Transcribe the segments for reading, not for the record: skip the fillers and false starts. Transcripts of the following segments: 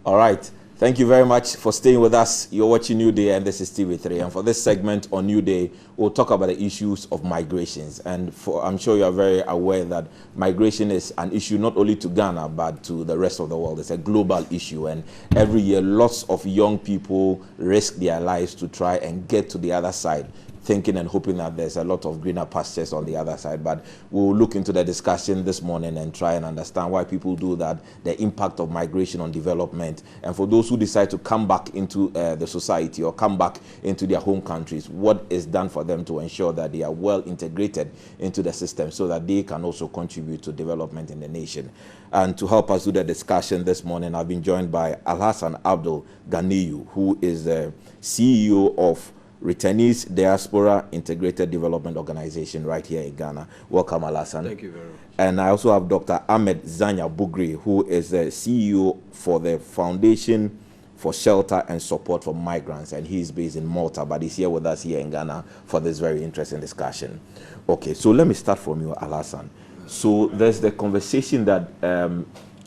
All right. Thank you very much for staying with us. You're watching New Day, and this is TV3. And for this segment on New Day, we'll talk about the issues of migrations. And I'm sure you are very aware that migration is an issue not only to Ghana, but to the rest of the world. It's a global issue. And every year, lots of young people risk their lives to try and get to the other side, thinking and hoping that there's a lot of greener pastures on the other side. But we'll look into the discussion this morning and try and understand why people do that, the impact of migration on development, and for those who decide to come back into the society or come back into their home countries, what is done for them to ensure that they are well integrated into the system so that they can also contribute to development in the nation. And to help us do the discussion this morning, I've been joined by Alhassan Abdul Ganiyu, who is the CEO of Returnees Diaspora Integrated Development Organization right here in Ghana. Welcome, Alhassan. Thank you very much. And I also have Dr. Ahmed Bugri, who is the CEO for the Foundation for Shelter and Support for Migrants, and he's based in Malta, but he's here with us here in Ghana for this very interesting discussion. Okay, so let me start from you, Alhassan. So there's the conversation that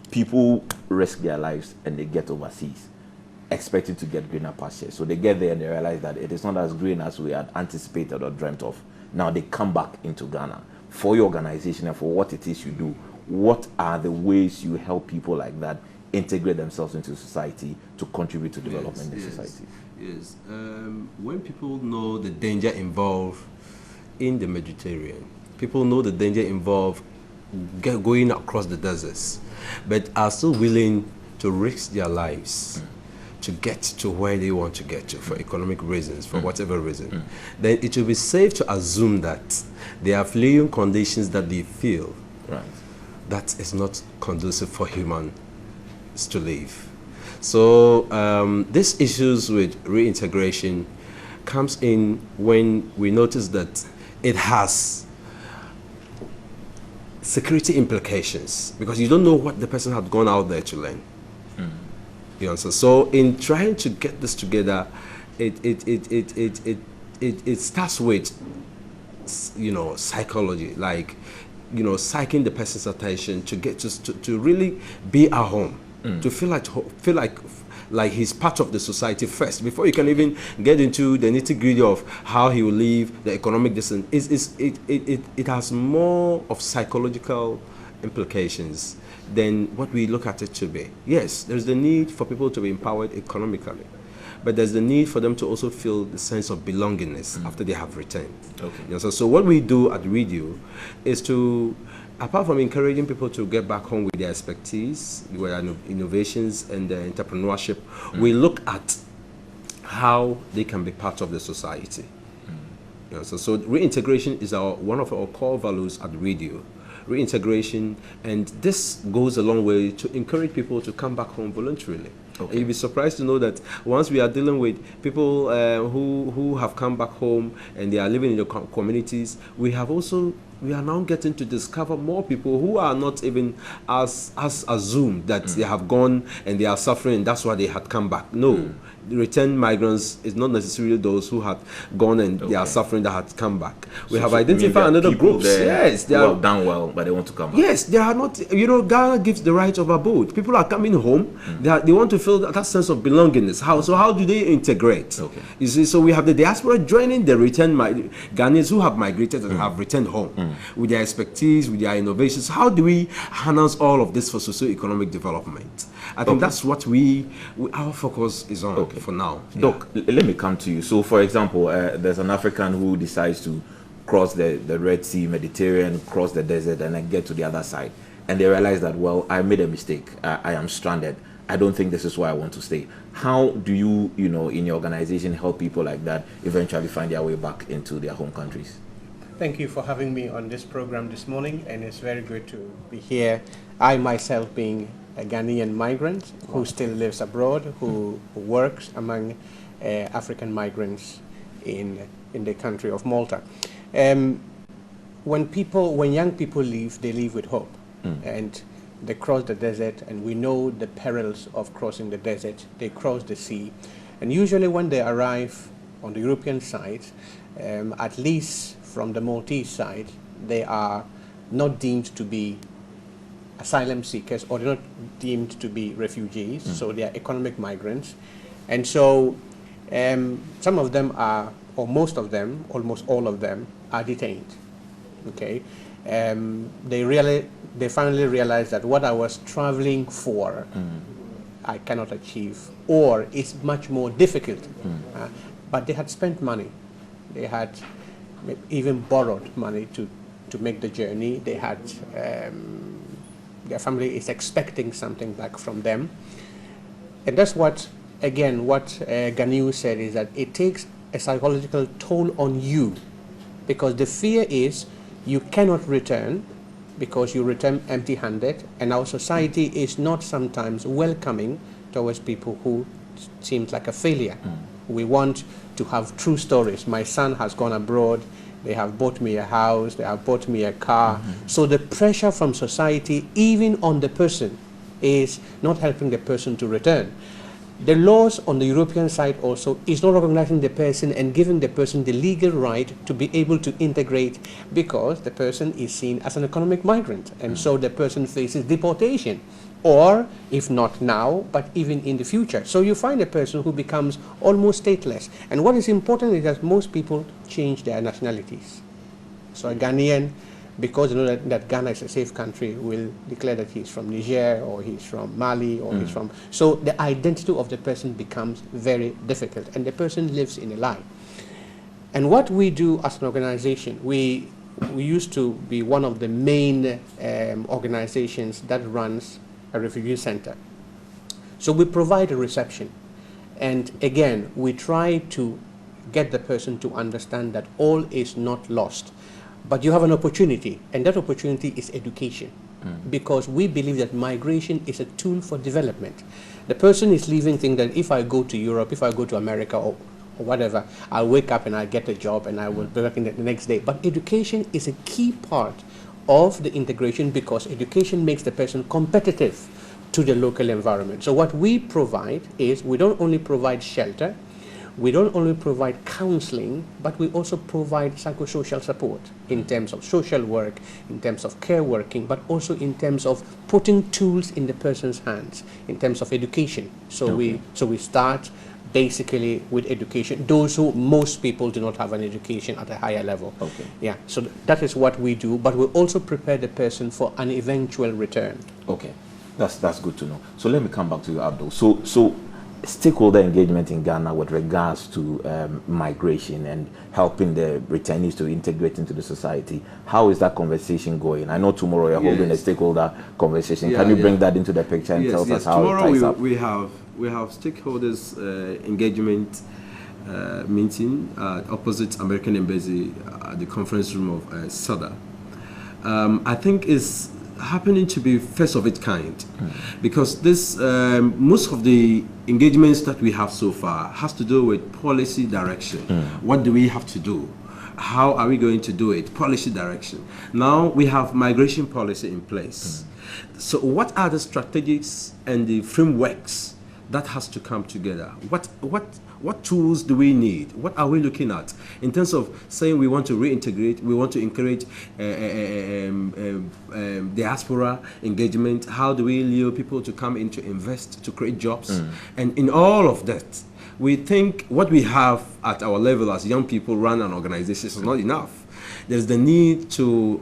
people risk their lives and they get overseas, expecting to get greener pastures. So they get there and they realize that it is not as green as we had anticipated or dreamt of. Now they come back into Ghana. For your organization and for what it is you do, what are the ways you help people like that integrate themselves into society to contribute to development in society? Yes. When people know the danger involved in the Mediterranean, people know the danger involved going across the deserts, but are still willing to risk their lives to get to where they want to get to for economic reasons, for whatever reason, then it will be safe to assume that they are fleeing conditions that they feel that is not conducive for humans to live. So these issues with reintegration comes in when we notice that it has security implications, because you don't know what the person had gone out there to learn. You know, so in trying to get this together, it starts with, you know, psychology, like, you know, psyching the person's attention to get to really be at home, to feel like he's part of the society first before you can even get into the nitty-gritty of how he will live, the economic distance. It has more of psychological implications than what we look at it to be. Yes, there's the need for people to be empowered economically, but there's the need for them to also feel the sense of belongingness after they have returned. Okay. You know, so what we do at Radio is to, apart from encouraging people to get back home with their expertise, with innovations and entrepreneurship, we look at how they can be part of the society. You know, so reintegration is one of our core values at Radio. Reintegration, and this goes a long way to encourage people to come back home voluntarily. Okay. You'll be surprised to know that once we are dealing with people who have come back home and they are living in the communities, we are now getting to discover more people who are not even as assumed that they have gone and they are suffering and that's why they had come back. No. The returned migrants is not necessarily those who had gone and they are suffering that had come back. We have identified another groups. Yes, they are done well, but they want to come back. Yes, they are not. You know, Ghana gives the right of abode. People are coming home. They want to feel that sense of belongingness. How do they integrate? Okay. You see, so we have the diaspora joining the returned Ghanaians who have migrated and have returned home with their expertise, with their innovations. How do we harness all of this for socio-economic development? I think that's what our focus is on for now. Doc, let me come to you. So, for example, there's an African who decides to cross the Red Sea, Mediterranean, cross the desert, and then get to the other side. And they realize that, well, I made a mistake. I am stranded. I don't think this is where I want to stay. How do you, in your organization, help people like that eventually find their way back into their home countries? Thank you for having me on this program this morning, and it's very good to be here. I myself being a Ghanaian migrant who still lives abroad, who works among African migrants in the country of Malta. When young people leave, they leave with hope, and they cross the desert, and we know the perils of crossing the desert. They cross the sea, and usually when they arrive on the European side, at least from the Maltese side, they are not deemed to be asylum seekers, or they're not deemed to be refugees, so they are economic migrants. And so some of them are, or most of them, almost all of them, are detained. Okay, they finally realized that what I was traveling for, I cannot achieve, or it's much more difficult. But they had spent money. They had even borrowed money to make the journey. They had, their family is expecting something back from them. And that's what, again, what Ganiu said is that it takes a psychological toll on you, because the fear is you cannot return, because you return empty-handed, and our society is not sometimes welcoming towards people who seems like a failure. We want to have true stories. My son has gone abroad, they have bought me a house, they have bought me a car. So the pressure from society, even on the person, is not helping the person to return. The laws on the European side also is not recognizing the person and giving the person the legal right to be able to integrate, because the person is seen as an economic migrant, and so the person faces deportation, or if not now, but even in the future. So you find a person who becomes almost stateless. And what is important is that most people change their nationalities. So a Ghanaian, because you know that Ghana is a safe country, will declare that he's from Niger, or he's from Mali, or he's from... So the identity of the person becomes very difficult, and the person lives in a lie. And what we do as an organization, we used to be one of the main organizations that runs a refugee center. So we provide a reception. And again, we try to get the person to understand that all is not lost. But you have an opportunity, and that opportunity is education. Because we believe that migration is a tool for development. The person is leaving thinking that if I go to Europe, if I go to America, or whatever, I'll wake up and I'll get a job and I will be working the next day. But education is a key part of the integration, because education makes the person competitive to the local environment. So what we provide is, we don't only provide shelter, we don't only provide counseling, but we also provide psychosocial support in terms of social work, in terms of care working, but also in terms of putting tools in the person's hands, in terms of education. So we start basically with education, those who most people do not have an education at a higher level. Yeah, so that is what we do, but we also prepare the person for an eventual return. Okay, that's good to know. So let me come back to you, Abdul. So stakeholder engagement in Ghana with regards to migration and helping the returnees to integrate into the society, how is that conversation going? I know tomorrow you're holding a stakeholder conversation. Can you bring that into the picture and tell us how tomorrow it ties up? We have stakeholders engagement meeting opposite American Embassy at the conference room of SADA. I think is happening to be first of its kind, because this most of the engagements that we have so far has to do with policy direction. What do we have to do? How are we going to do it? Policy direction. Now we have migration policy in place. So what are the strategies and the frameworks that has to come together? What tools do we need? What are we looking at in terms of saying we want to reintegrate, we want to encourage diaspora engagement? How do we lure people to come in to invest, to create jobs? And in all of that, we think what we have at our level as young people run an organization is not enough. There's the need to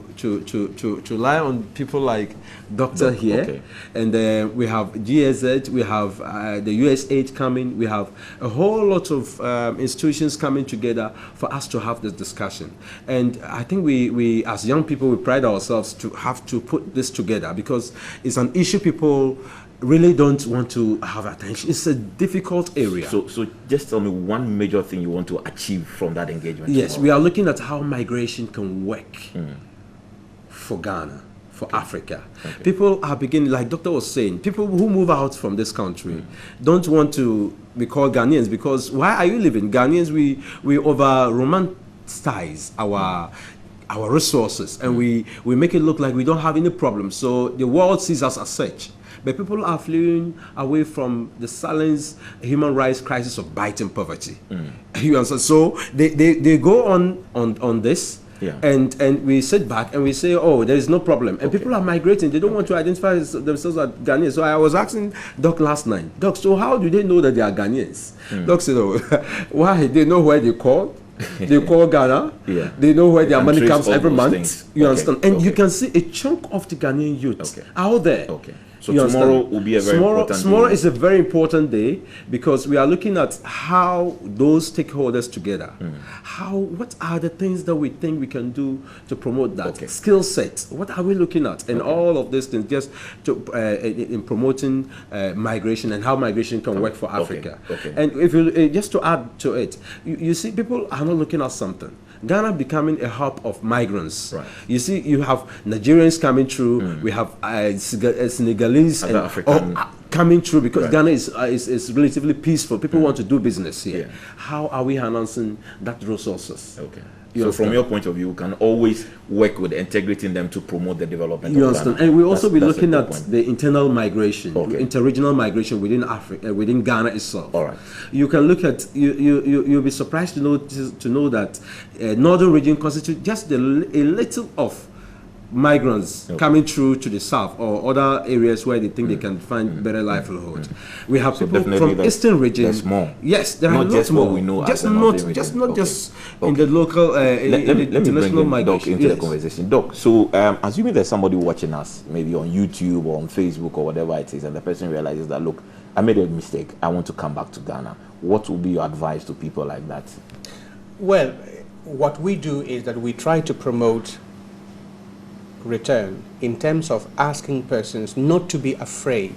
rely on people like Doctor here, and we have GSZ, we have the USAID coming, we have a whole lot of institutions coming together for us to have this discussion. And I think we as young people, we pride ourselves to have to put this together, because it's an issue people really don't want to have attention. It's a difficult area. So just tell me one major thing you want to achieve from that engagement. Yes, we are looking at how migration can work for Ghana, for Africa. People are beginning, like Doctor was saying, people who move out from this country don't want to be called Ghanaians, because why are you living? Ghanaians, we over-romanticize our resources, and we make it look like we don't have any problems. So the world sees us as such. But people are fleeing away from the silent human rights crisis of biting poverty. You understand? So they go on this, Yeah. And we sit back and we say, oh, there is no problem. And people are migrating. They don't want to identify themselves as Ghanaians. So I was asking Doc last night, Doc, so how do they know that they are Ghanaians? Doc said, oh, why? They know where they call. They call Ghana. Yeah. They know where their money comes every month. Things. You understand? And you can see a chunk of the Ghanaian youth out there. Okay. So tomorrow will be a very important day. Tomorrow is a very important day because we are looking at how those stakeholders together, what are the things that we think we can do to promote that skill set? What are we looking at? And all of these things just to, in promoting migration and how migration can work for Africa. And if you, just to add to it, you see people are not looking at something. Ghana becoming a hub of migrants. Right. You see, you have Nigerians coming through. We have Senegalese and African coming through because Ghana is relatively peaceful. People want to do business here. Yeah. How are we harnessing that resources? Okay. So from your point of view, we can always work with integrating them to promote the development you of understand? Ghana. And we also be looking at the internal migration, interregional migration within Africa, within Ghana itself. All right. You can look at, you'll be surprised to know that northern region constitutes just a little of migrants coming through to the south or other areas where they think they can find better livelihood. We have people from eastern region. There's more. Yes, there are lots more. We know just not just in the local let me international bring migration. Doc into the conversation. Doc, so assuming there's somebody watching us, maybe on YouTube or on Facebook or whatever it is, and the person realizes that, look, I made a mistake, I want to come back to Ghana. What would be your advice to people like that? Well, what we do is that we try to promote return in terms of asking persons not to be afraid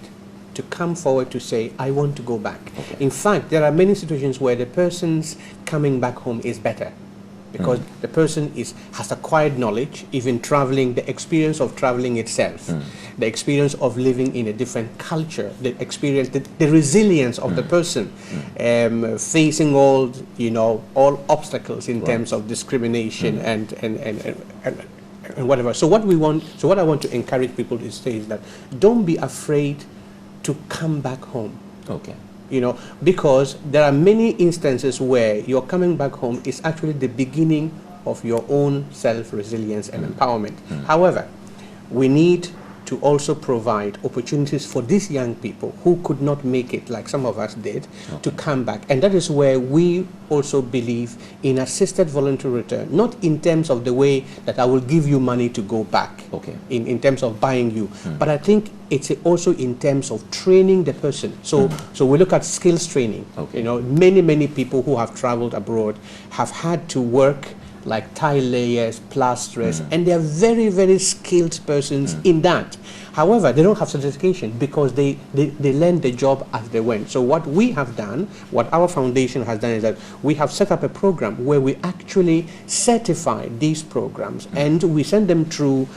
to come forward to say, I want to go back. In fact, there are many situations where the person's coming back home is better because the person has acquired knowledge, even traveling, the experience of traveling itself, the experience of living in a different culture, the experience, the resilience of the person, facing all obstacles in terms of discrimination and whatever. So what I want to encourage people to say is that don't be afraid to come back home. Okay. Because there are many instances where your coming back home is actually the beginning of your own self-resilience and empowerment. However, we need to also provide opportunities for these young people who could not make it, like some of us did, to come back. And that is where we also believe in assisted voluntary return, not in terms of the way that I will give you money to go back, in terms of buying you, but I think it's also in terms of training the person. So we look at skills training. Many people who have traveled abroad have had to work like tile layers, plasterers, and they are very, very skilled persons in that. However, they don't have certification because they learned the job as they went. So what we have done, what our foundation has done is that we have set up a program where we actually certify these programs and we send them through,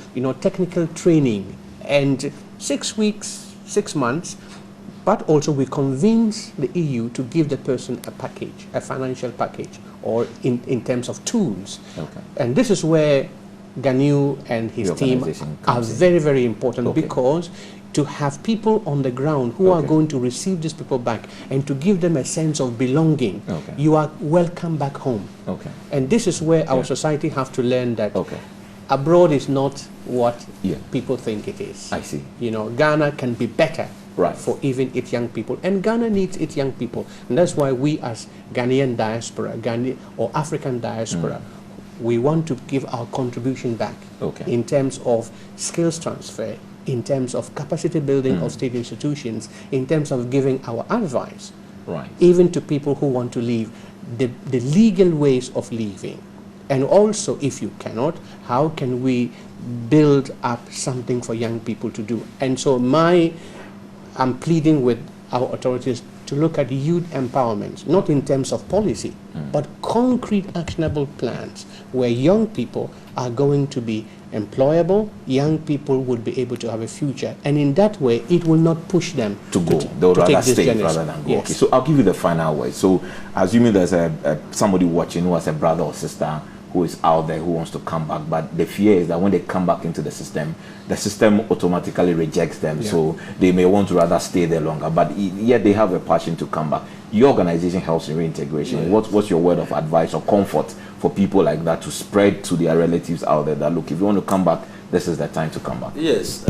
technical training and 6 weeks, 6 months, but also we convince the EU to give the person a package, a financial package, or in terms of tools. And this is where Ganu and his team are very, very important because to have people on the ground who are going to receive these people back and to give them a sense of belonging, you are welcome back home. And this is where our society have to learn that abroad is not what people think it is. I see. Ghana can be better. For even its young people, and Ghana needs its young people, and that's why we as Ghanaian diaspora, or African diaspora, we want to give our contribution back in terms of skills transfer, in terms of capacity building of state institutions, in terms of giving our advice, even to people who want to leave, the legal ways of leaving, and also if you cannot, how can we build up something for young people to do? And so I'm pleading with our authorities to look at youth empowerment, not in terms of policy, but concrete actionable plans where young people are going to be employable, young people would be able to have a future, and in that way it will not push them to go. They'll rather stay rather than go. Okay, so I'll give you the final word. So assuming there's somebody watching who has a brother or sister who is out there who wants to come back, but the fear is that when they come back into the system automatically rejects them, so they may want to rather stay there longer, but yet they have a passion to come back. your organization helps in reintegration. What's your word of advice or comfort for people like that to spread to their relatives out there that, look, if you want to come back, this is the time to come back? Yes,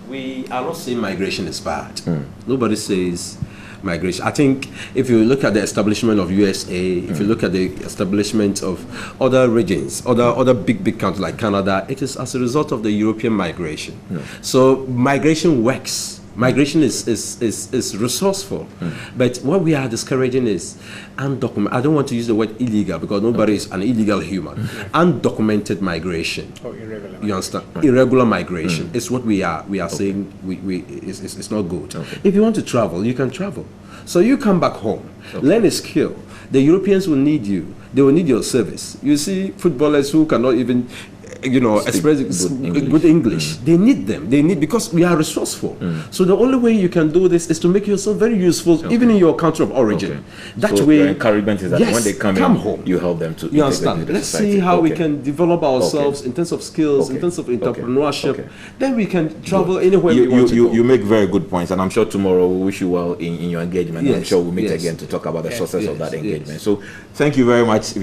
we are not saying migration is bad. Nobody says migration. I think if you look at the establishment of USA, if you look at the establishment of other regions, other big countries like Canada, it is as a result of the European migration. So migration works. Migration is resourceful, but what we are discouraging is undocumented. I don't want to use the word illegal because nobody is an illegal human. Undocumented migration. Or irregular. You understand? Irregular migration is what we are saying. It's not good. If you want to travel, you can travel. So you come back home, learn a skill. The Europeans will need you. They will need your service. You see footballers who cannot even express good English. They need them. They need, because we are resourceful. So the only way you can do this is to make yourself very useful, even in your country of origin. That way, your encouragement is that when they come home, you help them to. You understand? Let's see how we can develop ourselves in terms of skills, in terms of entrepreneurship. Then we can travel anywhere we want to go. You make very good points, and I'm sure tomorrow we wish you well in your engagement. I'm sure we'll meet again to talk about the success of that engagement. So thank you very much.